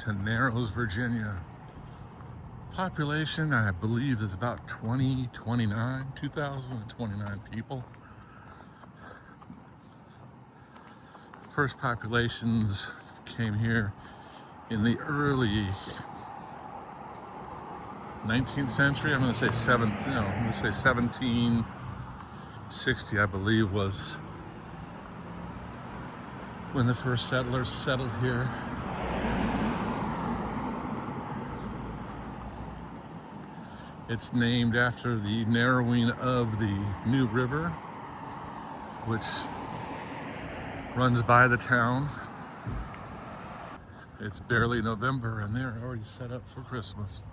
to Narrows, Virginia. Population, I believe, is about 2,029 people. First populations came here in the early 19th century. I'm going to say 1760, I believe, was when the first settlers settled here. It's named after the narrowing of the New River, which runs by the town. It's barely November and they're already set up for Christmas.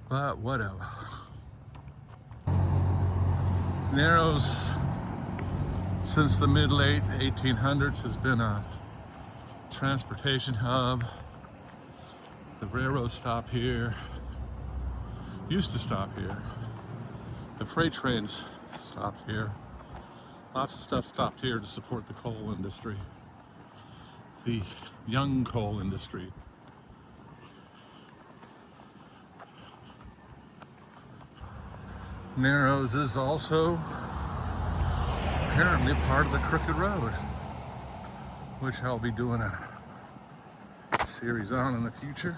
But whatever. Narrows, since the mid-late 1800s, has been a transportation hub. The railroad stop here, used to stop here. The freight trains stopped here. Lots of stuff stopped here to support the coal industry, the young coal industry. Narrows is also apparently part of the Crooked Road, which I'll be doing a series on in the future.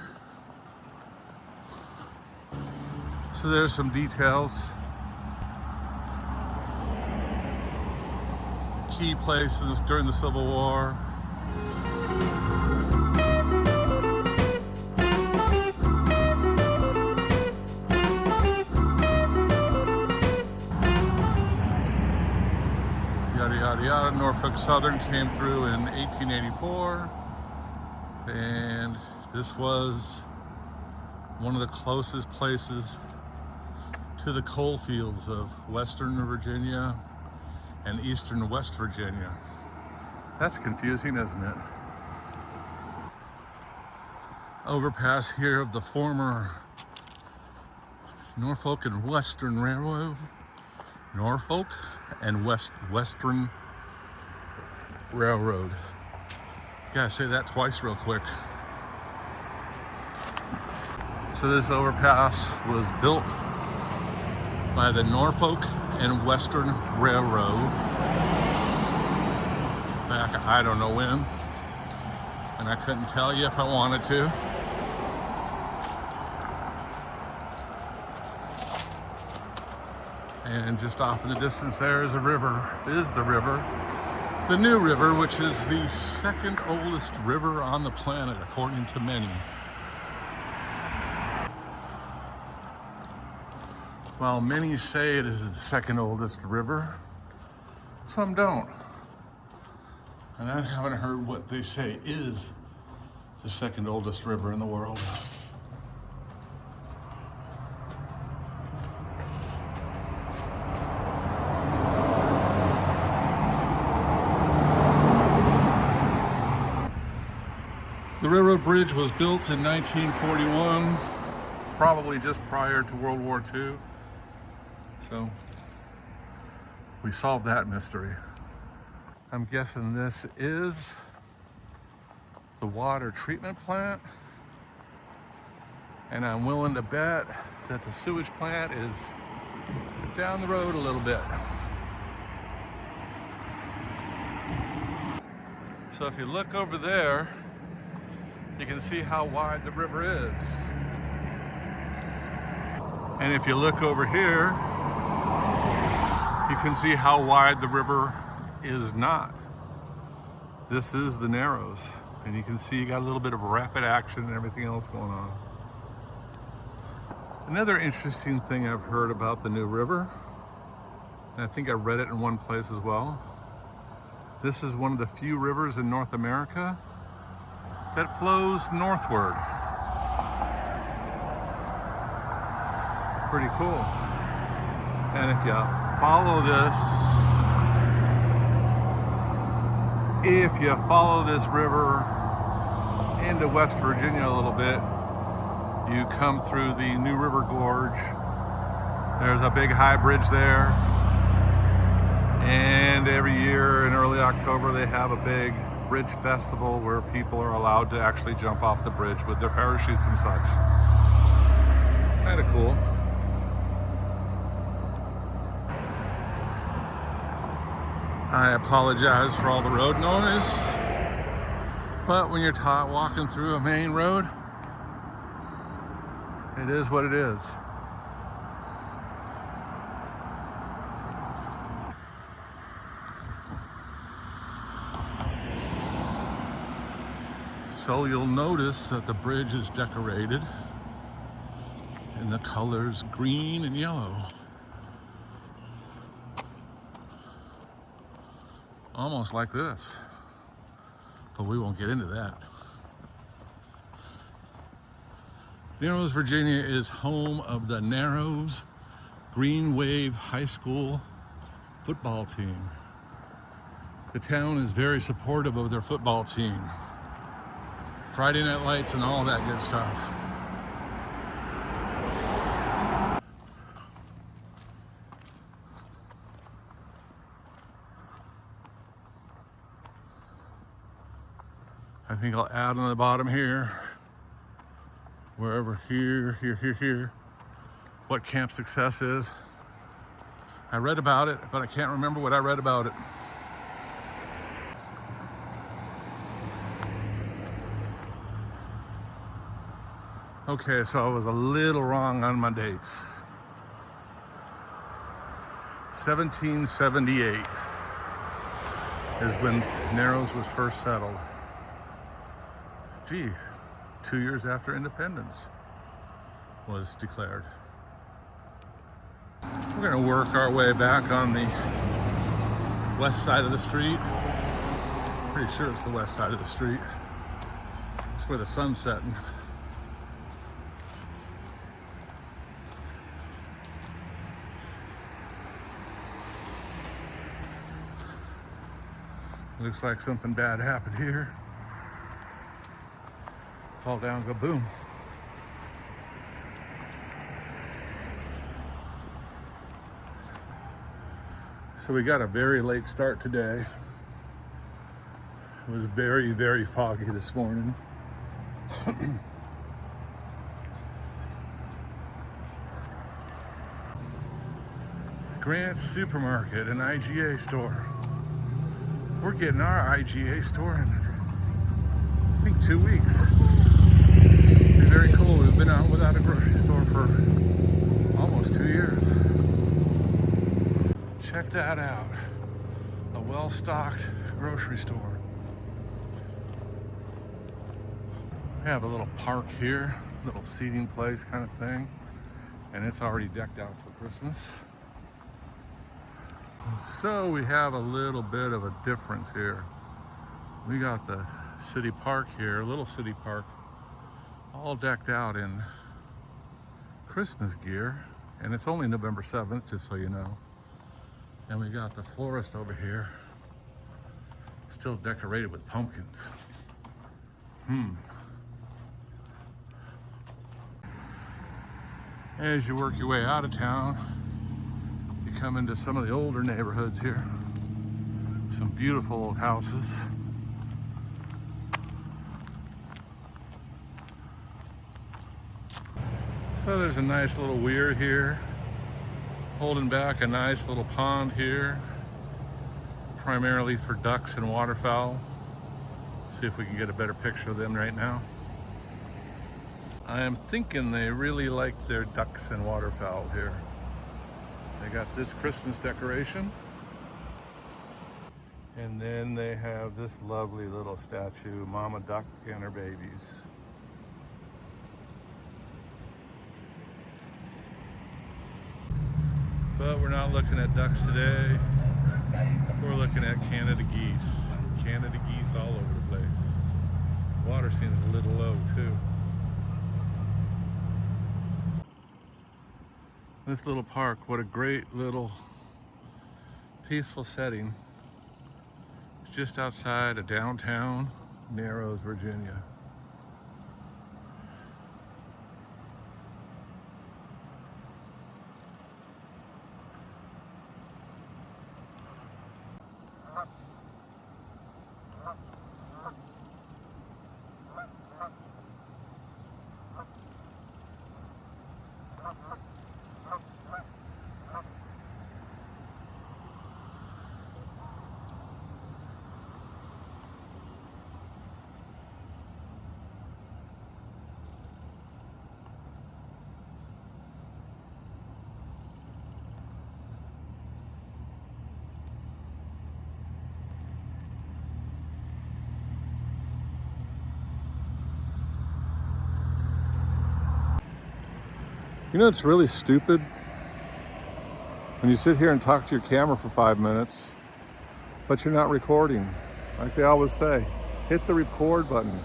So there's some details. Key place during the Civil War. Yada yada yada. Norfolk Southern came through in 1884, and this was one of the closest places to the coal fields of Western Virginia and Eastern West Virginia. That's confusing, isn't it? Overpass here of the former Norfolk and Western Railroad. Norfolk and Western Railroad. Gotta say that twice real quick. So this overpass was built by the Norfolk and Western Railroad back I don't know when, and I couldn't tell you if I wanted to. And just off in the distance there is the river, the New River, which is the second oldest river on the planet, according to many. While many say it is the second oldest river, some don't. And I haven't heard what they say is the second oldest river in the world. The railroad bridge was built in 1941, probably just prior to World War II. So we solved that mystery. I'm guessing this is the water treatment plant, and I'm willing to bet that the sewage plant is down the road a little bit. So if you look over there, you can see how wide the river is. And if you look over here, you can see how wide the river is not. This is the Narrows, and you can see you got a little bit of rapid action and everything else going on. Another interesting thing I've heard about the New River, and I think I read it in one place as well, this is one of the few rivers in North America that flows northward. Pretty cool. And if you follow this river into West Virginia a little bit, you come through the New River Gorge. There's a big high bridge there, and every year in early October they have a big bridge festival where people are allowed to actually jump off the bridge with their parachutes and such. Kind of cool. I apologize for all the road noise, but when you're walking through a main road, it is what it is. So you'll notice that the bridge is decorated in the colors green and yellow. Almost like this, but we won't get into that. Narrows, Virginia is home of the Narrows Green Wave High School football team. The town is very supportive of their football team. Friday night lights and all that good stuff. I think I'll add on the bottom here, wherever here, what Camp Success is. I read about it, but I can't remember what I read about it. Okay, so I was a little wrong on my dates. 1778 is when Narrows was first settled. Gee, 2 years after independence was declared. We're gonna work our way back on the west side of the street. Pretty sure it's the west side of the street. It's where the sun's setting. Looks like something bad happened here. Fall down, go boom. So we got a very late start today. It was very, very foggy this morning. Grant Supermarket, an IGA store. We're getting our IGA store in, I think, 2 weeks. It'll be very cool. We've been out without a grocery store for almost 2 years. Check that out. A well-stocked grocery store. We have a little park here, little seating place kind of thing, and it's already decked out for Christmas. So we have a little bit of a difference here. We got the city park here, little city park, all decked out in Christmas gear, and it's only November 7th, just so you know. And we got the florist over here, still decorated with pumpkins. As you work your way out of town, you come into some of the older neighborhoods here. Some beautiful old houses. So there's a nice little weir here, holding back a nice little pond here, primarily for ducks and waterfowl. See if we can get a better picture of them right now. I am thinking they really like their ducks and waterfowl here. They got this Christmas decoration, and then they have this lovely little statue, Mama Duck and her babies. But we're not looking at ducks today. We're looking at Canada geese. Canada geese all over the place. Water seems a little low too. This little park, what a great little peaceful setting. It's just outside of downtown Narrows, Virginia. You know, it's really stupid when you sit here and talk to your camera for 5 minutes, but you're not recording. Like they always say, hit the record button.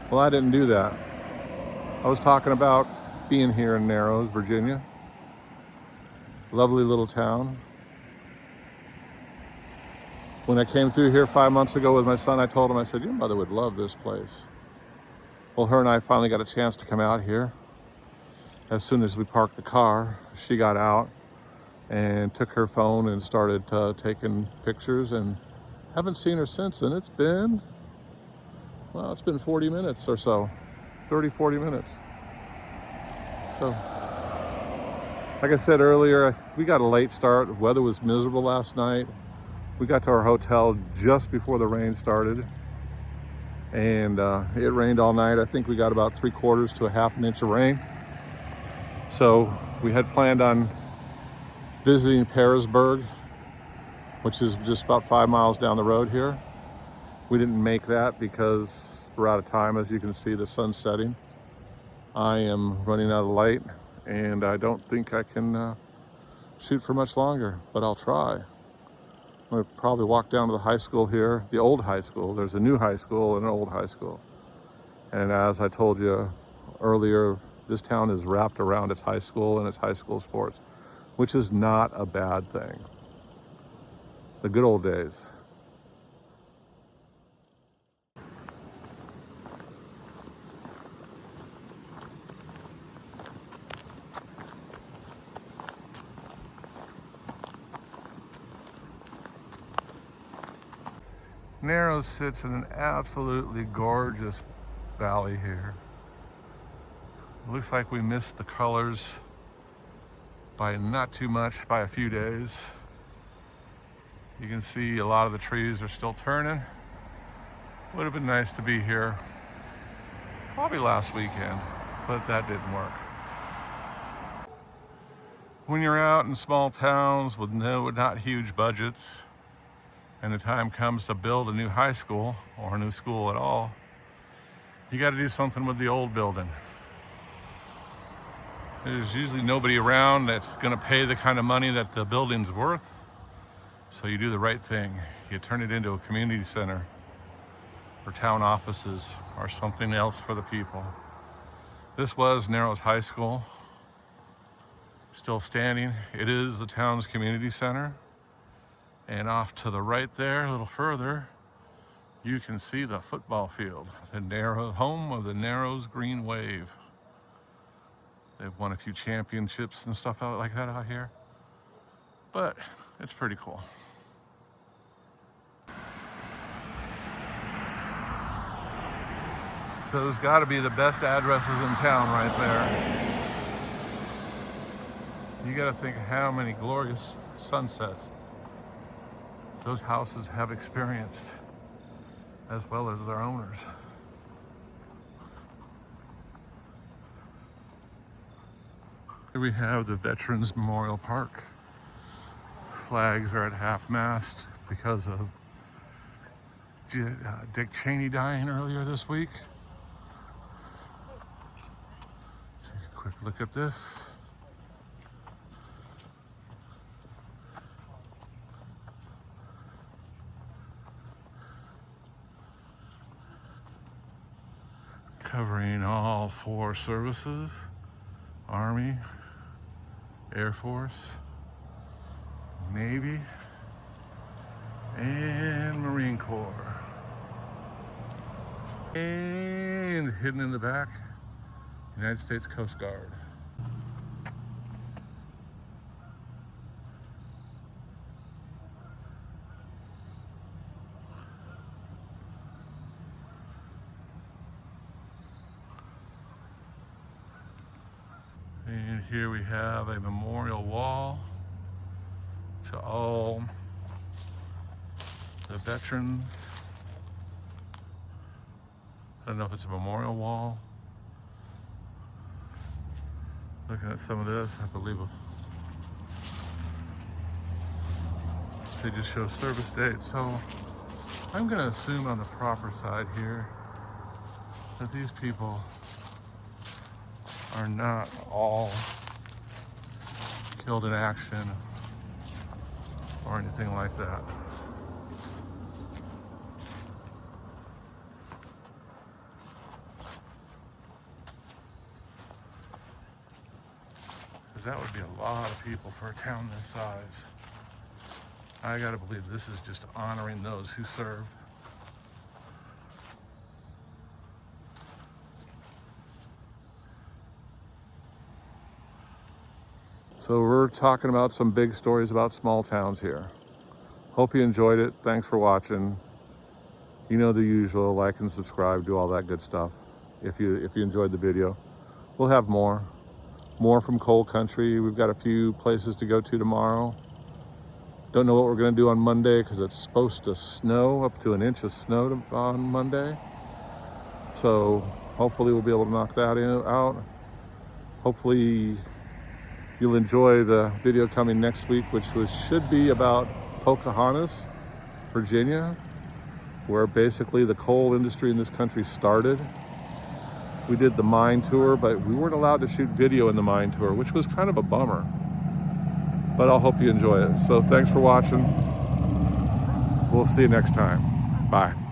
Well, I didn't do that. I was talking about being here in Narrows, Virginia. Lovely little town. When I came through here 5 months ago with my son, I told him, I said, your mother would love this place. Well, her and I finally got a chance to come out here. As soon as we parked the car, she got out and took her phone and started taking pictures, and haven't seen her since. And it's been 40 minutes or so, 30, 40 minutes. So, like I said earlier, we got a late start. The weather was miserable last night. We got to our hotel just before the rain started, and it rained all night. I think we got about 3/4 to a half an inch of rain. So we had planned on visiting Pearisburg, which is just about 5 miles down the road here. We didn't make that because we're out of time. As you can see, the sun's setting. I am running out of light, and I don't think I can shoot for much longer, but I'll try. I'm gonna probably walk down to the high school here, the old high school. There's a new high school and an old high school. And as I told you earlier, this town is wrapped around its high school and its high school sports, which is not a bad thing. The good old days. Narrows sits in an absolutely gorgeous valley here. It looks like we missed the colors by not too much, by a few days. You can see a lot of the trees are still turning. Would have been nice to be here probably last weekend, but that didn't work. When you're out in small towns with not huge budgets, and the time comes to build a new high school or a new school at all, you got to do something with the old building. There's usually nobody around that's going to pay the kind of money that the building's worth, so you do the right thing. You turn it into a community center or town offices or something else for the people. This was Narrows High School, still standing. It is the town's community center. And off to the right there, a little further, you can see the football field, the home of the Narrows Green Wave. They've won a few championships and stuff out like that out here, but it's pretty cool. So there's got to be the best addresses in town right there. You got to think of how many glorious sunsets those houses have experienced, as well as their owners. Here we have the Veterans Memorial Park. Flags are at half-mast because of Dick Cheney dying earlier this week. Take a quick look at this. Covering all 4 services: Army, Air Force, Navy, and Marine Corps. And hidden in the back, United States Coast Guard. And here we have a memorial wall to all the veterans. I don't know if it's a memorial wall. Looking at some of this, I believe they just show service dates. So I'm going to assume on the proper side here that these people are not all killed in action or anything like that. Because that would be a lot of people for a town this size. I gotta believe this is just honoring those who served. So we're talking about some big stories about small towns here. Hope you enjoyed it. Thanks for watching. You know the usual, like and subscribe, do all that good stuff. If you enjoyed the video, we'll have more from coal country. We've got a few places to go to tomorrow. Don't know what we're gonna do on Monday because it's supposed to snow, up to an inch of snow on Monday. So hopefully we'll be able to knock that out. Hopefully you'll enjoy the video coming next week, which should be about Pocahontas, Virginia, where basically the coal industry in this country started. We did the mine tour, but we weren't allowed to shoot video in the mine tour, which was kind of a bummer. But I'll hope you enjoy it. So thanks for watching. We'll see you next time. Bye.